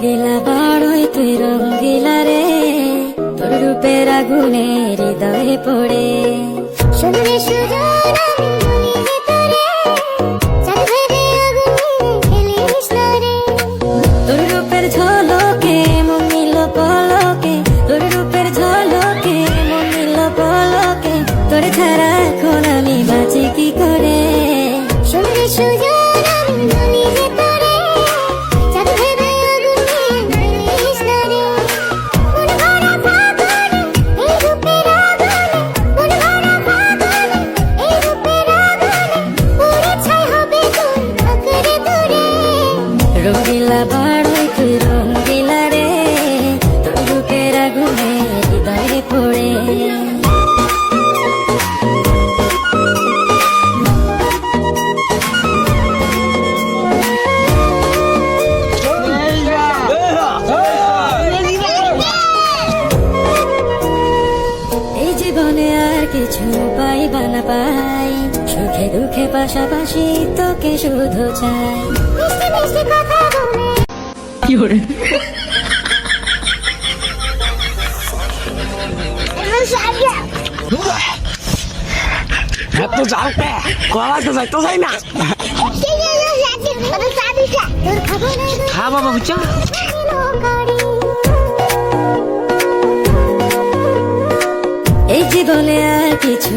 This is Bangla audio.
রঙ্গিলা বড়ই তুই রঙ্গিলা রে, তোর রূপের আগুনে হৃদয়ে পড়ে। শুনলে সুজন আমি বলি যে তোরে, চাঁদ ভেবে আগুনে খেলিস না রে। তোর রূপের ঝলকে মন নিল পলকে, তোর রূপের ঝলকে মন নিল পলকে, তোর ছাড়া এখন আমি বাঁচি কি করে। শুনলে সুজন আমি বলি যে তোরে, চাঁদ ভেবে আগুনে খেলিস না রে। মন ভরা ফাগুনে এই রূপের আগুনে, মন ভরা ফাগুনে এই রূপের আগুনে, পুড়ে ছাই হবে তোর আঁকড়ে ধরে। রঙ্গিলা বড়ই তুই রঙ্গিলা রে, তোর রূপের আগুনে হৃদয়ে পড়ে। এই জীবনে আর কিছু পাইবা না পাই, সুখে দুঃখে পাশাপাশি তোকে শুধু চাই। মিষ্টি মিষ্টি কথা বলে এত জালতে কলাতে যাইতো যাই না। খা বাবা বুঝছো, এই জীবনে আর কিছু